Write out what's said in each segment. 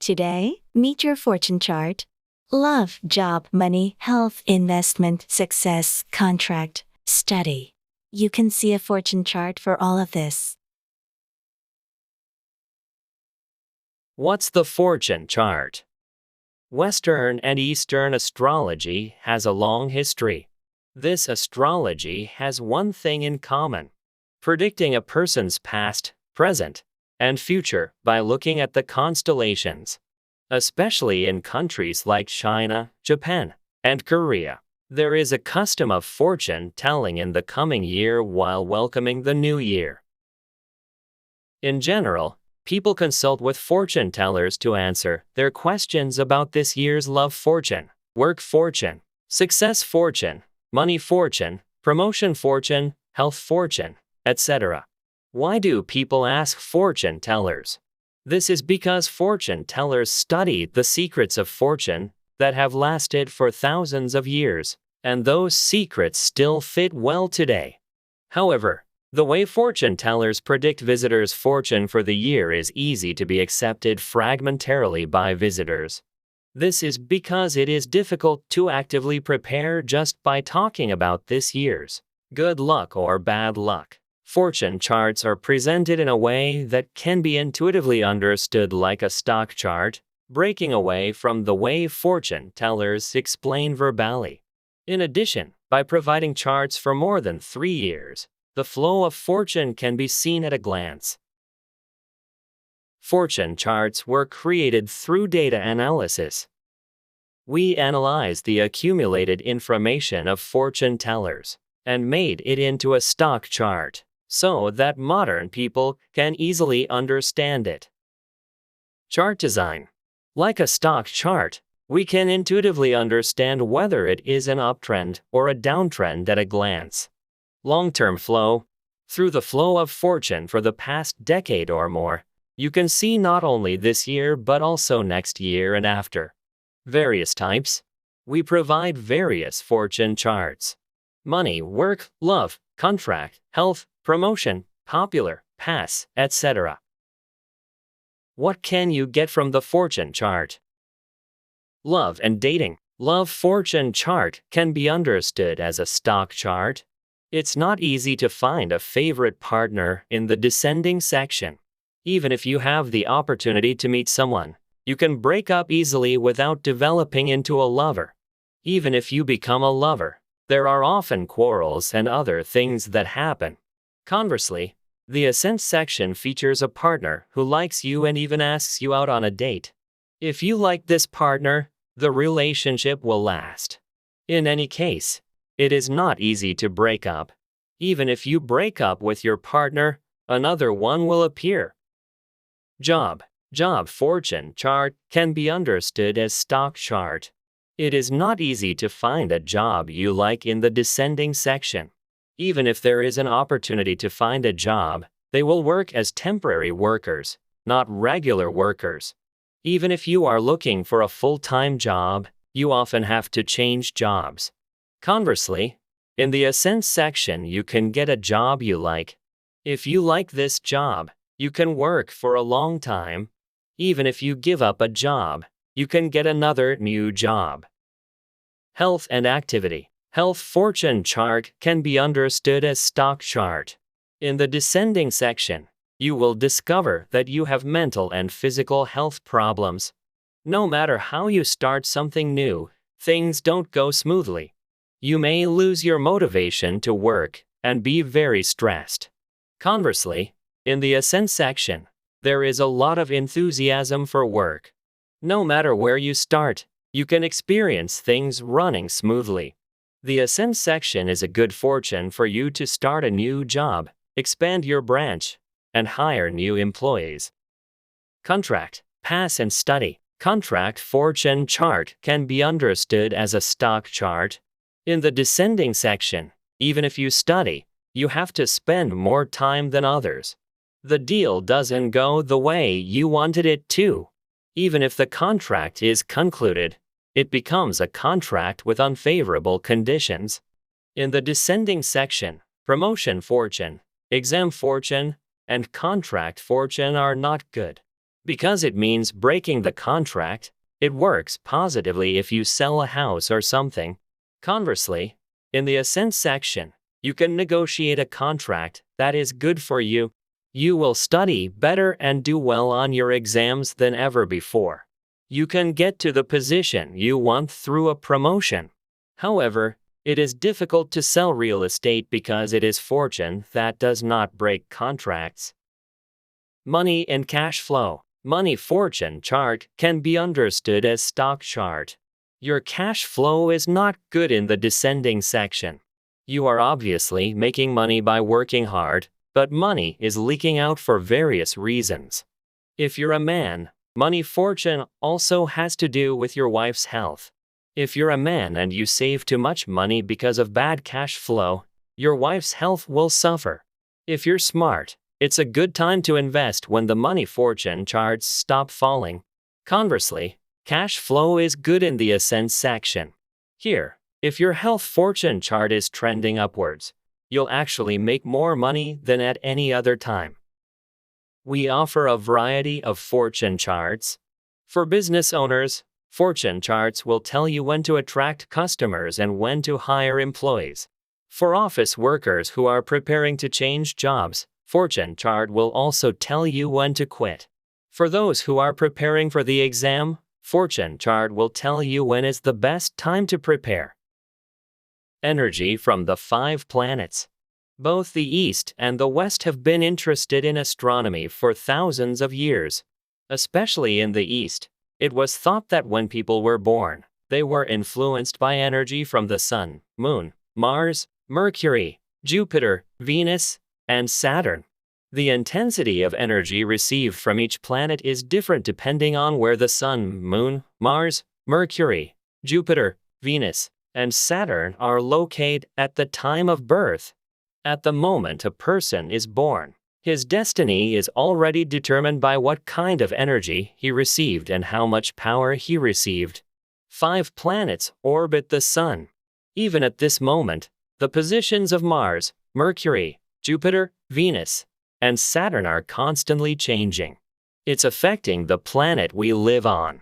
Today, meet your fortune chart. Love, job, money, health, investment, success, contract, study. You can see a fortune chart for all of this. What's the fortune chart? Western and Eastern astrology has a long history. This astrology has one thing in common: predicting a person's past, present, and future by looking at the constellations. Especially in countries like China, Japan, and Korea, there is a custom of fortune telling in the coming year while welcoming the new year. In general, people consult with fortune tellers to answer their questions about this year's love fortune, work fortune, success fortune, money fortune, promotion fortune, health fortune, etc. Why do people ask fortune tellers? This is because fortune tellers study the secrets of fortune that have lasted for thousands of years, and those secrets still fit well today. However, the way fortune tellers predict visitors' fortune for the year is easy to be accepted fragmentarily by visitors. This is because it is difficult to actively prepare just by talking about this year's good luck or bad luck. Fortune charts are presented in a way that can be intuitively understood like a stock chart, breaking away from the way fortune tellers explain verbally. In addition, by providing charts for more than 3 years, the flow of fortune can be seen at a glance. Fortune charts were created through data analysis. We analyzed the accumulated information of fortune tellers and made it into a stock chart, so that modern people can easily understand it. Chart design. Like a stock chart, we can intuitively understand whether it is an uptrend or a downtrend at a glance. Long-term flow. Through the flow of fortune for the past decade or more, you can see not only this year but also next year and after. Various types. We provide various fortune charts. Money, work, love, contract, health, promotion, popular, pass, etc. What can you get from the fortune chart? Love and dating. Love fortune chart can be understood as a stock chart. It's not easy to find a favorite partner in the descending section. Even if you have the opportunity to meet someone, you can break up easily without developing into a lover. Even if you become a lover, there are often quarrels and other things that happen. Conversely, the ascent section features a partner who likes you and even asks you out on a date. If you like this partner, the relationship will last. In any case, it is not easy to break up. Even if you break up with your partner, another one will appear. Job. Job fortune chart can be understood as stock chart. It is not easy to find a job you like in the descending section. Even if there is an opportunity to find a job, they will work as temporary workers, not regular workers. Even if you are looking for a full-time job, you often have to change jobs. Conversely, in the ascent section you can get a job you like. If you like this job, you can work for a long time. Even if you give up a job, you can get another new job. Health and activity. Health fortune chart can be understood as stock chart. In the descending section, you will discover that you have mental and physical health problems. No matter how you start something new, things don't go smoothly. You may lose your motivation to work and be very stressed. Conversely, in the ascent section, there is a lot of enthusiasm for work. No matter where you start, you can experience things running smoothly. The ascent section is a good fortune for you to start a new job, expand your branch, and hire new employees. Contract, pass and study. Contract fortune chart can be understood as a stock chart. In the descending section, even if you study, you have to spend more time than others. The deal doesn't go the way you wanted it to. Even if the contract is concluded, it becomes a contract with unfavorable conditions. In the descending section, promotion fortune, exam fortune, and contract fortune are not good. Because it means breaking the contract, it works positively if you sell a house or something. Conversely, in the ascent section, you can negotiate a contract that is good for you. You will study better and do well on your exams than ever before. You can get to the position you want through a promotion. However, it is difficult to sell real estate because it is fortune that does not break contracts. Money and cash flow. Money fortune chart can be understood as stock chart. Your cash flow is not good in the descending section. You are obviously making money by working hard, but money is leaking out for various reasons. If you're a man, money fortune also has to do with your wife's health. If you're a man and you save too much money because of bad cash flow, your wife's health will suffer. If you're smart, it's a good time to invest when the money fortune charts stop falling. Conversely, cash flow is good in the ascent section. Here, if your health fortune chart is trending upwards, you'll actually make more money than at any other time. We offer a variety of fortune charts. For business owners, fortune charts will tell you when to attract customers and when to hire employees. For office workers who are preparing to change jobs, fortune chart will also tell you when to quit. For those who are preparing for the exam, fortune chart will tell you when is the best time to prepare. Energy from the 5 planets. Both the East and the West have been interested in astronomy for thousands of years. Especially in the East, it was thought that when people were born, they were influenced by energy from the Sun, Moon, Mars, Mercury, Jupiter, Venus, and Saturn. The intensity of energy received from each planet is different depending on where the Sun, Moon, Mars, Mercury, Jupiter, Venus, and Saturn are located at the time of birth. At the moment a person is born, his destiny is already determined by what kind of energy he received and how much power he received. 5 planets orbit the Sun. Even at this moment, the positions of Mars, Mercury, Jupiter, Venus, and Saturn are constantly changing. It's affecting the planet we live on.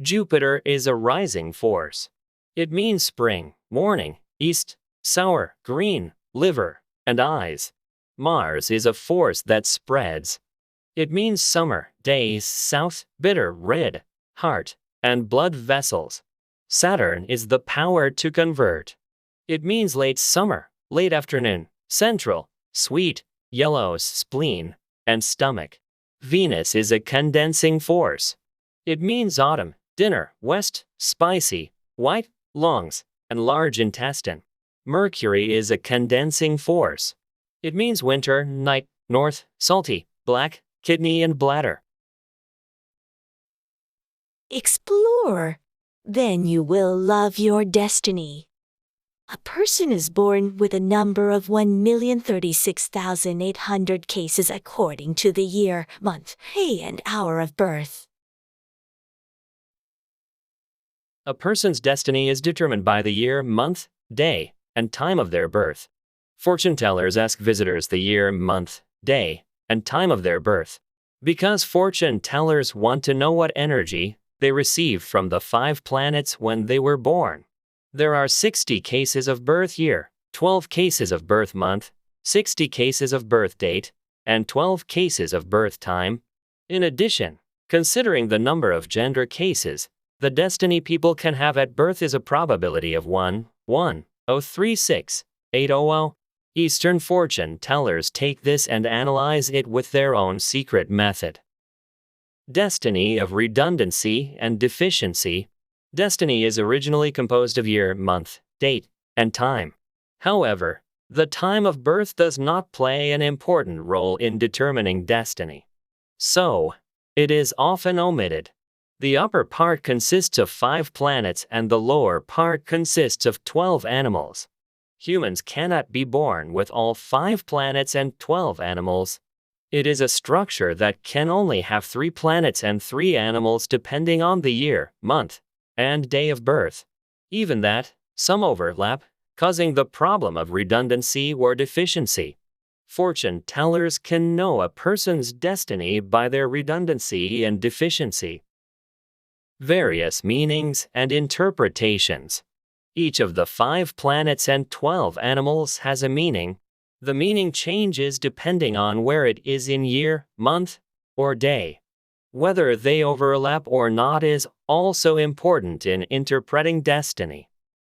Jupiter is a rising force. It means spring, morning, east, sour, green, liver, and eyes. Mars is a force that spreads. It means summer, days, south, bitter, red, heart, and blood vessels. Saturn is the power to convert. It means late summer, late afternoon, central, sweet, yellows, spleen, and stomach. Venus is a condensing force. It means autumn, dinner, west, spicy, white, lungs, and large intestine. Mercury is a condensing force. It means winter, night, north, salty, black, kidney, and bladder. Explore. Then you will love your destiny. A person is born with a number of 1,036,800 cases according to the year, month, day, and hour of birth. A person's destiny is determined by the year, month, day, and time of their birth. Fortune tellers ask visitors the year, month, day, and time of their birth. Because fortune tellers want to know what energy they received from the 5 planets when they were born. There are 60 cases of birth year, 12 cases of birth month, 60 cases of birth date, and 12 cases of birth time. In addition, considering the number of gender cases, the destiny people can have at birth is a probability of 1,036,800. Eastern fortune tellers take this and analyze it with their own secret method. Destiny of redundancy and deficiency. Destiny is originally composed of year, month, date, and time. However, the time of birth does not play an important role in determining destiny. So, it is often omitted. The upper part consists of 5 planets and the lower part consists of 12 animals. Humans cannot be born with all 5 planets and 12 animals. It is a structure that can only have 3 planets and 3 animals depending on the year, month, and day of birth. Even that, some overlap, causing the problem of redundancy or deficiency. Fortune tellers can know a person's destiny by their redundancy and deficiency. Various meanings and interpretations. Each of the 5 planets and 12 animals has a meaning. The meaning changes depending on where it is in year, month, or day. Whether they overlap or not is also important in interpreting destiny.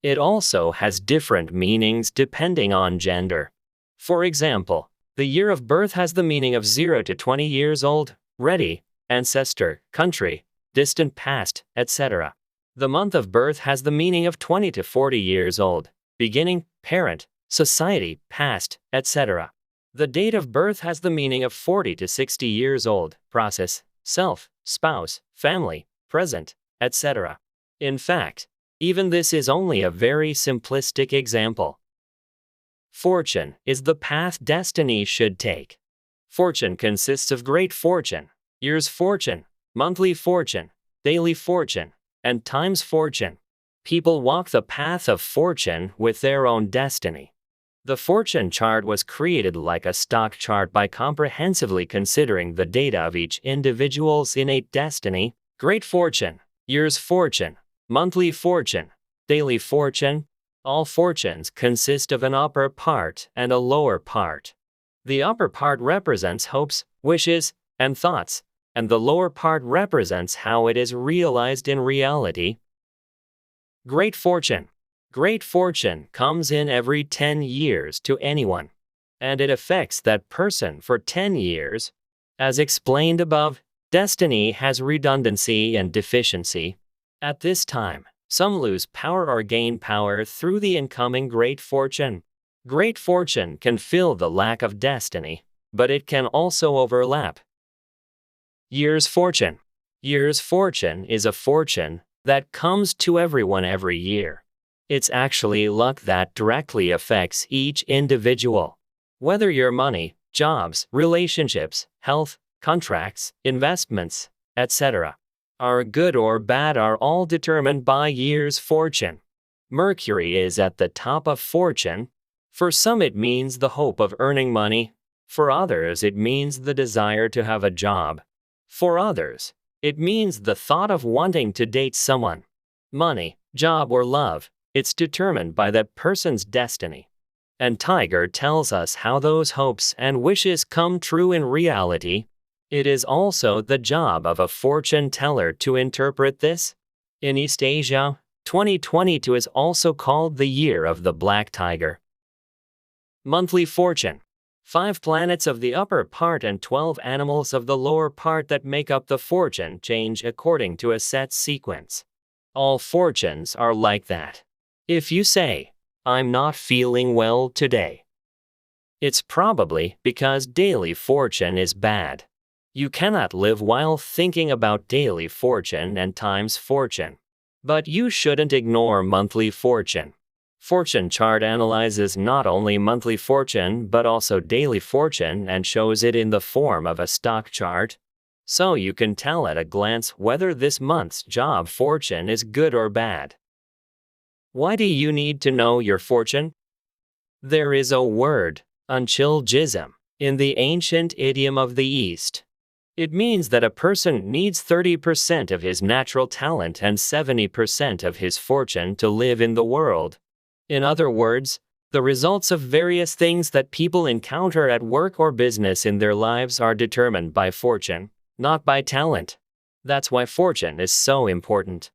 It also has different meanings depending on gender. For example, the year of birth has the meaning of 0 to 20 years old, ready, ancestor, country, distant past, etc. The month of birth has the meaning of 20 to 40 years old, beginning, parent, society, past, etc. The date of birth has the meaning of 40 to 60 years old, process, self, spouse, family, present, etc. In fact, even this is only a very simplistic example. Fortune is the path destiny should take. Fortune consists of great fortune, year's fortune, monthly fortune, daily fortune, and time's fortune. People walk the path of fortune with their own destiny. The fortune chart was created like a stock chart by comprehensively considering the data of each individual's innate destiny, great fortune, year's fortune, monthly fortune, daily fortune. All fortunes consist of an upper part and a lower part. The upper part represents hopes, wishes, and thoughts, and the lower part represents how it is realized in reality. Great fortune. Great fortune comes in every 10 years to anyone, and it affects that person for 10 years. As explained above, destiny has redundancy and deficiency. At this time, some lose power or gain power through the incoming great fortune. Great fortune can fill the lack of destiny, but it can also overlap. Year's fortune. Year's fortune is a fortune that comes to everyone every year. It's actually luck that directly affects each individual. Whether your money, jobs, relationships, health, contracts, investments, etc. are good or bad are all determined by year's fortune. Mercury is at the top of fortune. For some it means the hope of earning money. For others it means the desire to have a job. For others, it means the thought of wanting to date someone. Money, job or love, it's determined by that person's destiny. And Tiger tells us how those hopes and wishes come true in reality. It is also the job of a fortune teller to interpret this. In East Asia, 2022 is also called the year of the black tiger. Monthly fortune. 5 planets of the upper part and 12 animals of the lower part that make up the fortune change according to a set sequence. All fortunes are like that. If you say, "I'm not feeling well today," it's probably because daily fortune is bad. You cannot live while thinking about daily fortune and time's fortune. But you shouldn't ignore monthly fortune. Fortune chart analyzes not only monthly fortune but also daily fortune and shows it in the form of a stock chart. So you can tell at a glance whether this month's job fortune is good or bad. Why do you need to know your fortune? There is a word, unchilgism, in the ancient idiom of the East. It means that a person needs 30% of his natural talent and 70% of his fortune to live in the world. In other words, the results of various things that people encounter at work or business in their lives are determined by fortune, not by talent. That's why fortune is so important.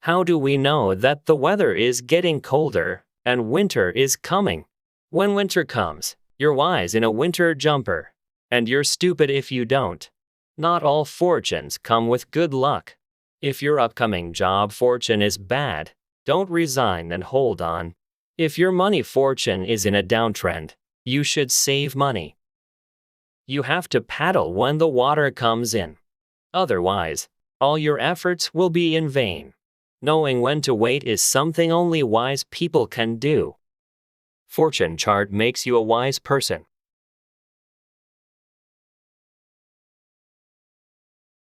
How do we know that the weather is getting colder and winter is coming? When winter comes, you're wise in a winter jumper, and you're stupid if you don't. Not all fortunes come with good luck. If your upcoming job fortune is bad, don't resign and hold on. If your money fortune is in a downtrend, you should save money. You have to paddle when the water comes in. Otherwise, all your efforts will be in vain. Knowing when to wait is something only wise people can do. Fortune chart makes you a wise person.